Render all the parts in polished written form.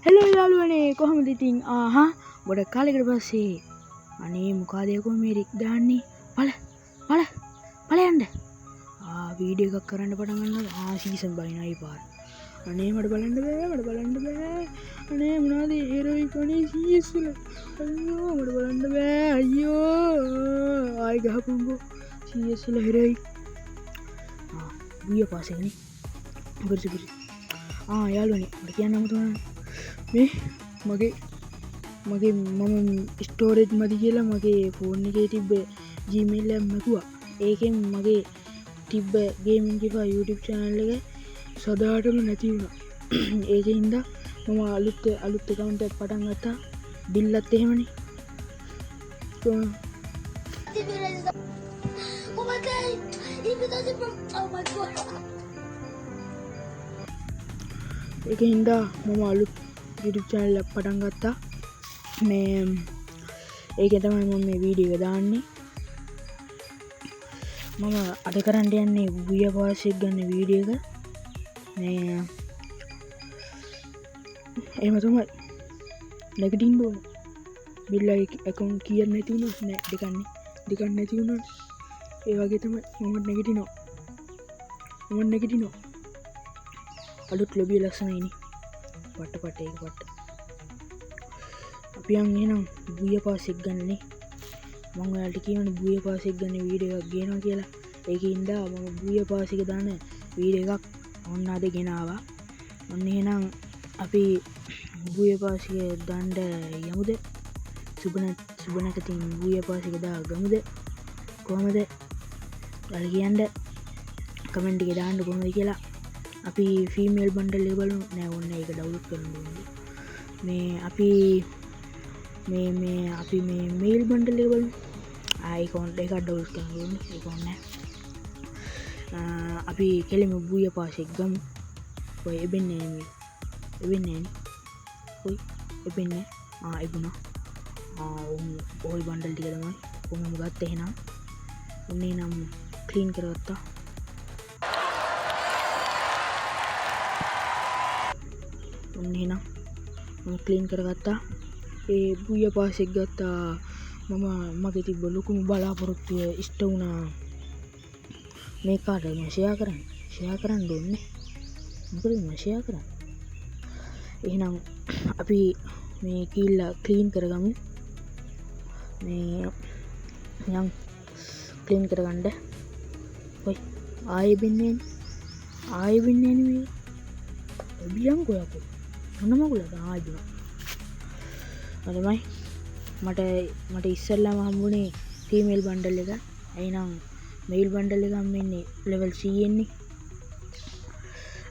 Hello යාළුවනේ කොහොමද ඉතින් ගොඩක් කාලෙකට පස්සේ අනේ මොකද යකෝ මේ රික් දාන්නේ පල යන්න වීඩියෝ එකක් කරන්න පටන් ගන්නවා සීසන් බයිනයි පාර අනේ මට බලන්න බෑ අනේ මොනවද හීරෝයින් කොනේ සීස් වල අයියෝ මට බලන්න බෑ අයියෝ ආයි ගහපුම්බෝ සීස් වල හීරෝයින් බුය පාසෙන්නේ ගොඩක් යාළුවනේ මට කියන්න අමුතුවනේ මේ මගේ මම ස්ටෝරේජ් මදි කියලා මගේ ෆෝන් එකේ තිබ්බ Gmail එක මැකුවා. ඒකෙන් මගේ තිබ්බ ගේමින් කිපා YouTube channel එක සදාටම නැති වුණා. ඒකින්ද මම අලුත් account එකක් පටන් ගත්තා. බිල්ලත් එහෙමනේ. ඒකින්ද මම අලුත් YouTube channel එක පටන් ගත්තා. මේ ඒකේ තමයි මම මේ වීඩියෝ එක දාන්නේ. මම අද කරන්න යන්නේ බුය පාස් එක ගන්න වීඩියෝ එක. මේ එහෙම තමයි. නැගිටින්න ඕන. බිල්ලයි account කීයක් නැති වුණොත් නෑ දෙකක් නැති වුණොත් ඒ වගේ තමයි මම නැගිටිනවා. අලුත් ලොබිය ලස්සනයිනේ. පට ඒක පට. අපි යන් එහෙනම් බුය පාස් එක ගන්නනේ. මම ඔයාලට කියවනේ බුය පාස් එක ගන්න වීඩියෝ එකක් ගේනවා කියලා. ඒකින්ද මම බුය පාස් එක දාන වීඩියෝ එකක් ඔන්න අද ගෙනාවා. ඔන්න එහෙනම් අපි බුය පාස් එක දාන්න යමුද? සුබනකතින් බුය පාස් එක දා ගමුද? කොහමද? ඔයාලා කියන්න කමෙන්ට් එකේ දාන්න කොහොමද කියලා. අපි ෆීමේල් බන්ඩල් එක බලමු. නෑ ඕන්න ඒක ඩවුන්ලෝඩ් කරන්න ඕනේ. මේ අපි මේල් බන්ඩල් එක බලමු. ඒක ඩවුන්ලෝඩ් කරන්න ඕනේ. ඒක ඕනේ. අපි කෙලිම බුය පාස් එක ගමු. ඔය එබෙන්නේ නේ. ඔය එබෙන්නේ. එබුණා. ඔය බන්ඩල් ටික තමයි. කොහොමද ගත්තේ එහෙනම්? ඔන්නේ නම් ක්ලීන් කරගත්තා. එහෙනම් මම ක්ලීන් කරගත්තා. ඒ බුය පාස් එක ගත්තා. මගේ තිබ්බ ලොකුම බලාපොරොත්තුව ඉෂ්ට වුණා. මේ කාට මම ෂෙයා කරන්න ඕනේ. මොකද මම ෂෙයා කරන්නේ. එහෙනම් අපි මේ කීල්ලා ක්ලීන් කරගමු. මේ යම් ක්ලීන් කරගන්න. ඔය ආයෙ බින්නේ නෙමෙයි. බියන් කොයකෝ මොනමගුලද ආයිද අරමයි මට ඉස්සෙල්ලාම හම්බුනේ ෆීමේල් බන්ඩල් එක. එහෙනම් මේල් බන්ඩල් එක හම්බෙන්නේ ලෙවල් 100 එන්නේ.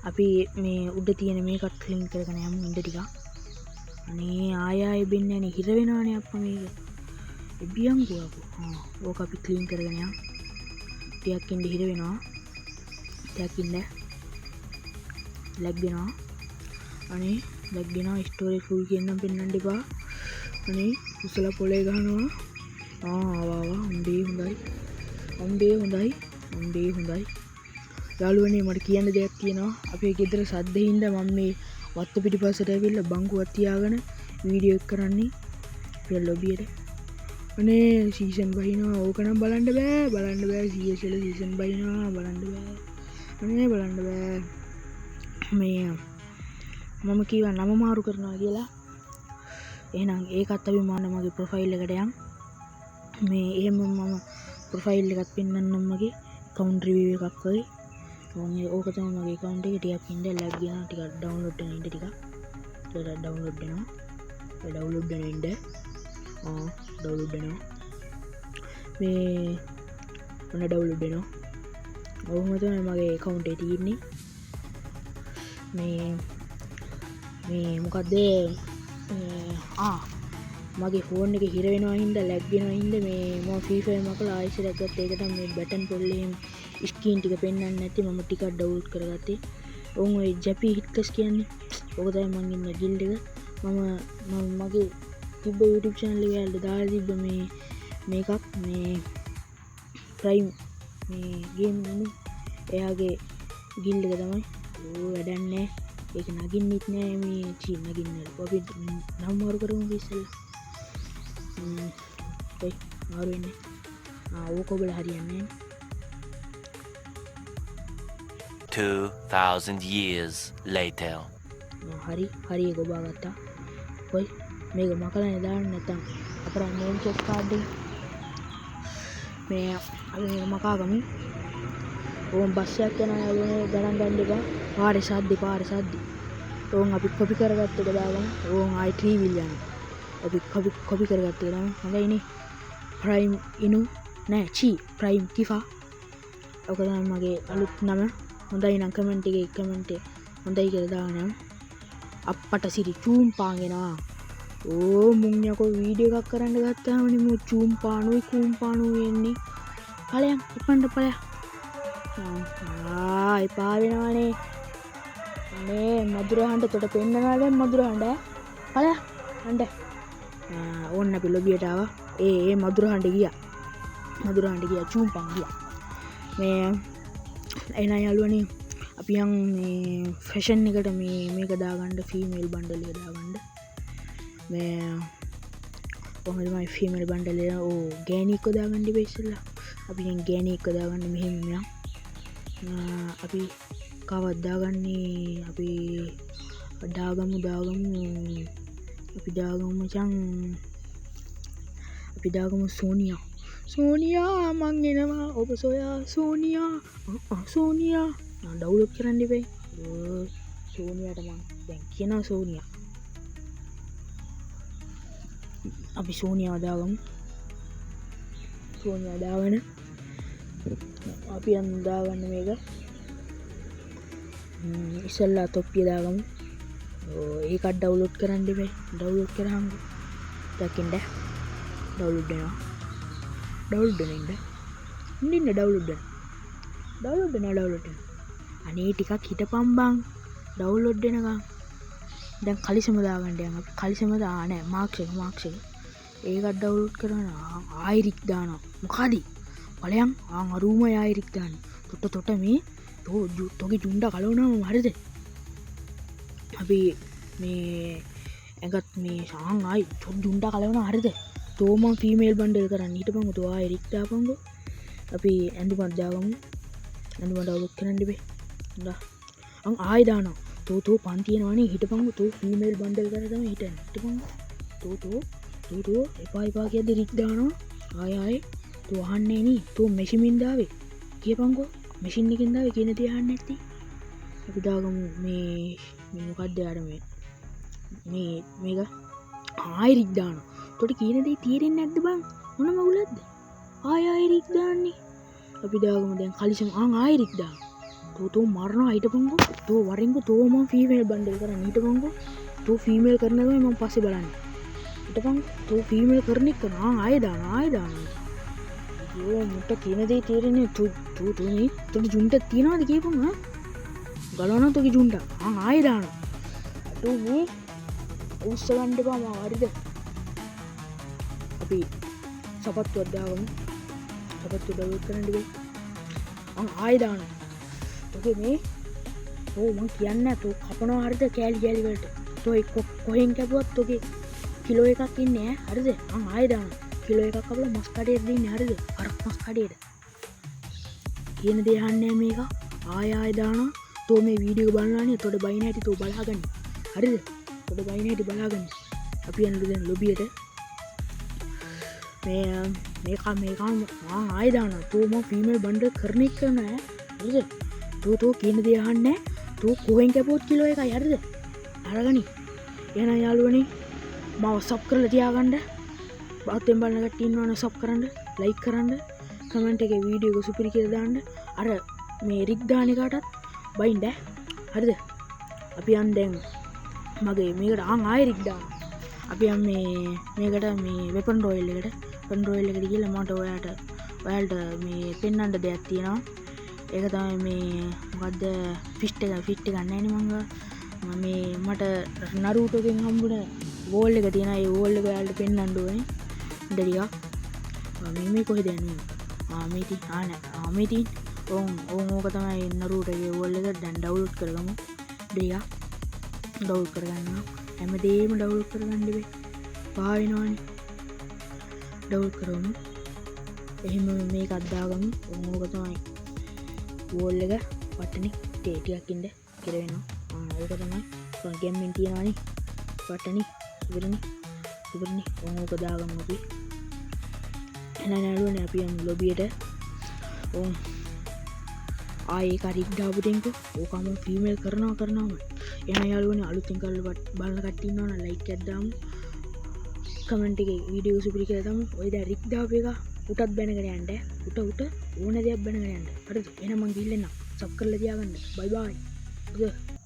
අපි මේ උඩ තියෙන මේකත් ක්ලීන් කරගෙන යමු ඉඳ ටික. අනේ ආයෙ බින්නේ නේ හිර වෙනවනේ අප්පා මේක. බියන් කොයකෝ ඕක අපි ක්ලීන් කරගෙන යමු. ටිකක් ඉඳ හිර වෙනවා. ටිකක් ඉඳ ලැග් වෙනවා. අනේ ලැග් වෙනවා. ස්ටෝරේජ් ෆුල් කියන්නම් පෙන්නන්න එපා. අනේ උසල පොලේ ගහනවා. ආවා හොඳයි. යාළුවනේ මට කියන්න දෙයක් තියෙනවා. අපේ ගෙදර සද්දෙහිඳ මම මේ වත්ත පිටිපස්සට ඇවිල්ලා බංකුවක් තියාගෙන වීඩියෝ එක කරන්නේ. අපේ ලොබියට. අනේ සීසන් බහිනවා. ඕක නම් බලන්න බෑ. CSL සීසන් බහිනවා. බලන්න බෑ. මේ මම කීවා නම මාරු කරනවා කියලා. එහෙනම් ඒකත් අපි මගේ ප්‍රොෆයිල් එකට යන්. මේ එහෙම මම ප්‍රොෆයිල් එකත් පෙන්නන්නම් මගේ account review එකක් කරේ. ඕක තමයි මගේ account එක. ටිකක් ඉඳ ලැග් වෙනවා. ටිකක් ඩවුන්ලෝඩ් වෙන ඉඳ ටිකක්. ඒක ඩවුන්ලෝඩ් වෙනවා. මේ ඔන්න ඩවුන්ලෝඩ් වෙනවා. ඔහොම තමයි මගේ account එක තියෙන්නේ. මේ මොකක්ද මගේ ෆෝන් එක හිර වෙනවා හින්දා ලැග් වෙනවා හින්දා මේ මම ෆ්‍රී ෆයර් මකලා ආයෙත් ගත්තා. ඒක තමයි මේ බටන් පොල්ලෙන් ස්ක්‍රීන් ටික පෙන්වන්නේ නැති මම ටිකක් ඩවුන්ලෝඩ් කරගත්තේ. ඔය ජැපි හිට්ලස් කියන්නේ ඕක තමයි මම ඉන්න ගිල්ඩ් එක. මම මගේ තිබ්බ YouTube channel එක වලට දාලා තිබ්බ මේකක් මේ ප්‍රයිම් මේ ගේම් නේ. එයාගේ ගිල්ඩ් එක තමයි. වැඩන්නේ ඒක නගින්නෙත් නෑ මේ නගින්න අපි නම් මාරු කරමු ඉස්සෙල්ලා ඔය මාරු වෙන්නේ ඕක ඔබලා හරියන්නේ 2000 years later හරි ඒක ඔබා ගත්තා ඔය මේක මකලා දාන්න නැත්තම් අපරන් නේම් චෙක් කාඩ් එක මේ අපි මේක මකාගමු ඕම් බස් එකක් යනවා යාළුවනේ ගණන් ගන්න එපා පාරේ සද්දි ඕම් අපි කොපි කරගත්ත එක දාගමු ඕම් ආයි ට්‍රීවිල් යනවා අපි කොපි කරගත්ත එක දාමු හොඳයිනේ ප්‍රයිම් ඉනු නෑ චී ප්‍රයිම් කිෆා ඔක තමයි මගේ අලුත් නම හොඳයි නම් කමෙන්ට් එකේ කමෙන්ට් එක හොඳයි කියලා දාන්න අප්පට සිරි චූම්පාගෙනවා ඕ මුන් යකෝ වීඩියෝ එකක් කරන්න ගත්තාමනේ මු චූම්පානුයි කූම්පානුයි එන්නේ ඵලයන් ඉපන්න ඵලයන් එපා වෙනවනේ මේ මధుරහඬ තොට පෙන්නනවා දැන් මధుරහඬ ඵලයන් හඬ ඕන්න අපි ලොබියට ආවා ඒ මధుරහඬ ගියා චූම්පාන් ගියා මේ එන යාළුවනේ අපි යන් මේ ෆැෂන් එකට මේක දාගන්න ෆීමේල් බන්ඩල් එක දාගන්න මේ කොහොමද මම ෆීමේල් බන්ඩල් එක ගෑණි එක්ක දාගන්න ඉස්සෙල්ලා අපි දැන් ගෑණි එක්ක දාගන්න මෙහෙම යම් අපි කවද්ද දාගන්නේ අපි දාගමු අපි දාගමු සෝනියා මං එනවා ඔබ සොයා සෝනියා ඩවුන්ලෝඩ් කරන්න ඉබේ සෝනියාට මං දැන් කියනවා සෝනියා අපි සෝනියාව දාගමු දාගෙන අපි දාගන්න මේක ඉස්සෙල්ලා තොප්පිය දාගමු ඒකත් ඩවුන්ලෝඩ් කරන්න ඉබේ ඩවුන්ලෝඩ් කරාම දකින්න ඩවුන්ලෝඩ් වෙනවා ඩවුන්ලෝඩ් අනේ ටිකක් හිටපම් බං ඩවුන්ලෝඩ් වෙනකම් දැන් කලිසම දාගන්න යන් අපි කලිසම දාන්නේ මාක්ස් එක ඒකත් ඩවුන්ලෝඩ් කරනවා ආයිරික් දානවා මොකද බලයන් අරුම ආයිරික් දාන්න තොට මේ තෝගේ ජුණ්ඩ කලවනම හරිද අපි මේ ඇඟත් මේ සාන් ආයි ජුණ්ඩ කලවන හරිද තෝම ෆීමේල් බන්ඩල් කරන්න හිටපන් තෝ ආයිරික් දාපන්කො අපි ඇඳුමක් දාගමු ඇඳුම ඩවුන්ලෝඩ් කරන්න ඉබේ අං ආයි දානවා තෝ පන්තියනවනේ හිටපන්කො තෝ ෆීමේල් බන්ඩල් කරලා තමයි හිටපන්කො තෝ එපා කියද්දි රික් දානවා ආයි තෝ අහන්නේ නේ තෝ මෙෂිමින් දාවේ කියපන්කො මෙෂින් එකෙන් දාවේ කියන දේ අහන්නේ නැති අපි දාගමු මේ මොකක්ද යාර මේක ආයි රික් දානවා තොට කියන දේ තීරෙන්නේ නැද්ද බං මොන මගුලක්ද ආයි රික් දාන්නේ අපි දාගමු දැන් කලිසම ආයි රික් දානවා තෝ මරනවා හිටපන්කො තෝ වරින්කො තෝ මම ෆීමේල් බන්ඩල් කරන්න හිටපන්කො තෝ ෆීමේල් කරන ගමන් මම පස්සේ බලන්නේ හිටපන් තෝ ෆීමේල් කරන එක ආයෙ දානවා අයියෝ මුට කියන දේ තේරෙන්නේ තෝ මේ තෝ ජුන්ට තියනවාද කියපන් ගලවනවා තෝගේ ජුන්ට ආයෙ දානවා තෝ මේ උස්ස ගන්න එපා මම හරිද අපි සපත්තුවක් දාගමු සපත්තු ඩවුන්ලෝඩ් කරන්න ඉබේ ආයෙ දානවා ඔකේ මේ මං කියන්නේ තෝ කපනවා හරිද කෑලි වලට තෝ කොහෙන් කැපුවත් තෝගේ කිලෝ එකක් ඉන්නේ හරිද ආයෙ දානවා කිලෝ එකක් කපලා මස් කඩේට දෙන්නේ හරිද අර මස් කඩේට කියන දේ අහන්නේ මේක ආයෙ දානවා තෝ මේ වීඩියෝ බලනවානේ තොඩ බයින හැටි තෝ බලාගන්න හරිද තොඩ බයින හැටි බලාගන්න අපි යන්න දැන් ලොබියට මේක ආයෙ දානවා තෝ මම ෆීමේල් බන්ඩල් කරන එක නෑ හරිද තෝ කියන දේ අහන්නේ තෝ කොහෙන් කැපුවොත් කිලෝ එකයි හරිද අරගනි එහෙනම් යාළුවනේ මාව සබ් කරලා තියාගන්න බාත්තෙන් බලන කට්ටිය ඉන්නවනේ සබ් කරන්න ලයික් කරන්න කමෙන්ට් එකේ වීඩියෝ එක සුපිරි කියලා දාන්න අර මේ රික් දාන එකටත් බයින්ද හරිද අපි යන් දැන් මගේ මේකට ආයෙ රික් දාන්න අපි යන් මේකට මේ වෙපන් රොයල් එකට ගිහලා මට ඔයාලට මේ පෙන්වන්න දෙයක් තියෙනවා ඒක තමයි මේ මොකද්ද ෆිස්ට් එක ගන්න නෑනේ මම මේ මට නරුටෝගෙන් හම්බුන වෝල් එක තියෙනවා ඒ වෝල් එක ඔයාලට පෙන්වන්න ඕනේ ඩරියා මේ කොහෙද යන්නේ මේ තියෙන ඕක තමයි නරුටෝගේ වෝල් එක දැන් ඩවුන්ලෝඩ් කරගමු ඩරියා ඩවුල් කරගන්න හැමදේම ඩවුල් කරගන්න වෙයි පාවෙනවාන ඩවුල් කරවනු එහෙම මේ අද්දාගම ඕක තමයි වෝල් එක පට්ටනි ටේටියක්කින්ට කෙරවෙනවා ඕක තමයි ගැම්මෙන් තියෙනවානි පට්ටනි ඉවරනි ඕක දාගම අපි එනැලුවන අපියම් ලොබියට ඕ ආඒ කරික් ඩාපුටෙන්කු ඕකම ෆිමේල් කරනාම එන යාලුවන අලුතින් කල්ලට බලන්න කට්ටින්නවන ලයික් ඇද්දාම කමෙන්ට් එක වීඩියෝ සුපිරි කරතම ඔය දැන් රික් දාපු එක උටත් බැනගෙන යන්න උට ඕන දෙයක් බැනගෙන යන්න හරිද එහෙනම් මං ගිහින් එන්න සබ් කරලා තියාගන්න බයි බයි